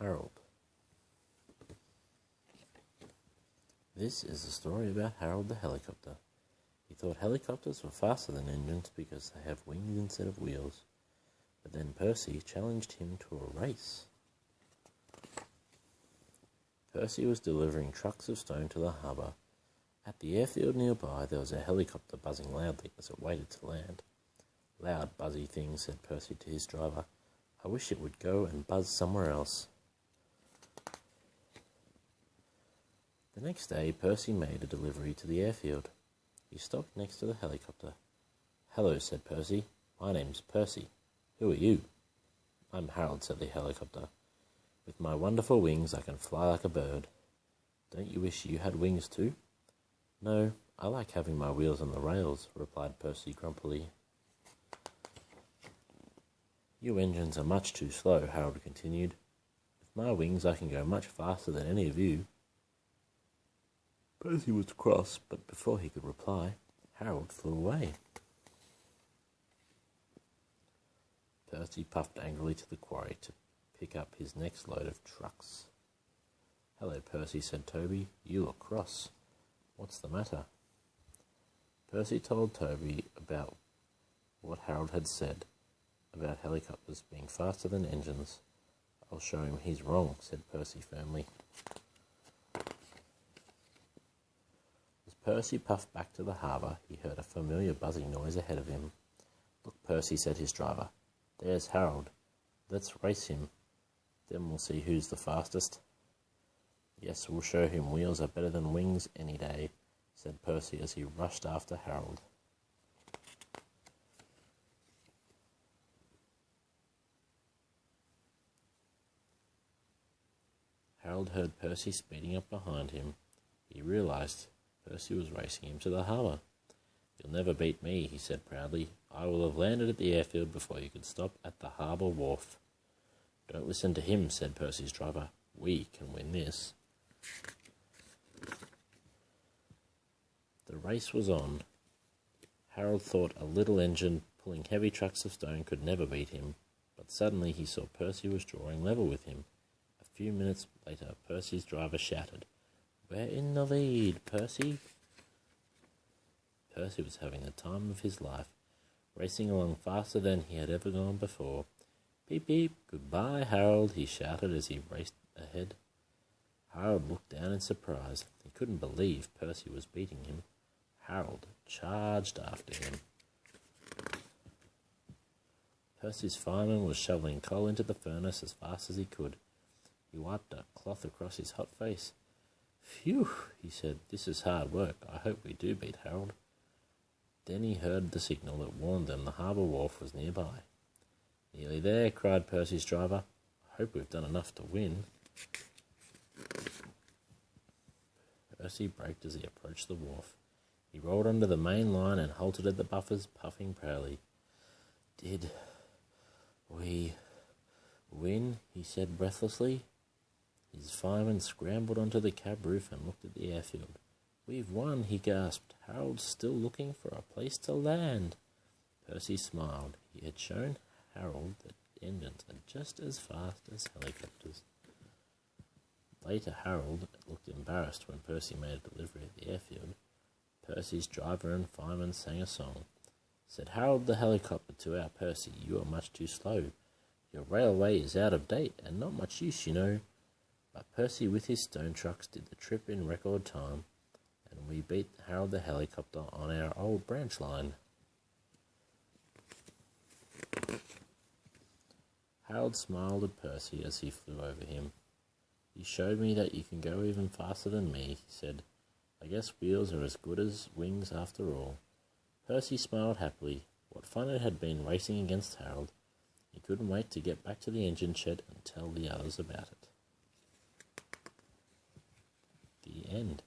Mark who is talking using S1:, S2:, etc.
S1: Harold. This is a story about Harold the helicopter. He thought helicopters were faster than engines because they have wings instead of wheels. But then Percy challenged him to a race. Percy was delivering trucks of stone to the harbour. At the airfield nearby, there was a helicopter buzzing loudly as it waited to land. "Loud, buzzy thing," said Percy to his driver. "I wish it would go and buzz somewhere else." The next day, Percy made a delivery to the airfield. He stopped next to the helicopter. "Hello," said Percy. "My name's Percy. Who are you?" "I'm Harold," said the helicopter. "With my wonderful wings, I can fly like a bird." "Don't you wish you had wings too?" "No, I like having my wheels on the rails," replied Percy grumpily. "You engines are much too slow," Harold continued. "With my wings, I can go much faster than any of you." Percy was cross, but before he could reply, Harold flew away. Percy puffed angrily to the quarry to pick up his next load of trucks. "Hello, Percy," said Toby. "You look cross. What's the matter?" Percy told Toby about what Harold had said about helicopters being faster than engines. "I'll show him he's wrong," said Percy firmly. As Percy puffed back to the harbour, he heard a familiar buzzing noise ahead of him. "Look, Percy," said his driver. "There's Harold. Let's race him. Then we'll see who's the fastest." "Yes, we'll show him wheels are better than wings any day," said Percy as he rushed after Harold. Harold heard Percy speeding up behind him. He realised Percy was racing him to the harbour. "You'll never beat me," he said proudly. "I will have landed at the airfield before you could stop at the harbour wharf." "Don't listen to him," said Percy's driver. "We can win this." The race was on. Harold thought a little engine pulling heavy trucks of stone could never beat him, but suddenly he saw Percy was drawing level with him. A few minutes later, Percy's driver shouted, "We're in the lead, Percy." Percy was having the time of his life, racing along faster than he had ever gone before. "Beep, beep, goodbye, Harold," he shouted as he raced ahead. Harold looked down in surprise. He couldn't believe Percy was beating him. Harold charged after him. Percy's fireman was shoveling coal into the furnace as fast as he could. He wiped a cloth across his hot face. "Phew," he said, "this is hard work. I hope we do beat Harold." Then he heard the signal that warned them the harbour wharf was nearby. "Nearly there," cried Percy's driver. "I hope we've done enough to win." Percy braked as he approached the wharf. He rolled under the main line and halted at the buffers, puffing proudly. "Did we win?" he said breathlessly. His fireman scrambled onto the cab roof and looked at the airfield. "We've won," he gasped. "Harold's still looking for a place to land." Percy smiled. He had shown Harold that engines are just as fast as helicopters. Later, Harold looked embarrassed when Percy made a delivery at the airfield. Percy's driver and fireman sang a song. Said Harold the helicopter to our Percy, "You are much too slow. Your railway is out of date and not much use, you know." But Percy with his stone trucks did the trip in record time, and we beat Harold the helicopter on our old branch line. Harold smiled at Percy as he flew over him. "You showed me that you can go even faster than me," he said. "I guess wheels are as good as wings after all." Percy smiled happily. What fun it had been racing against Harold. He couldn't wait to get back to the engine shed and tell the others about it. The end.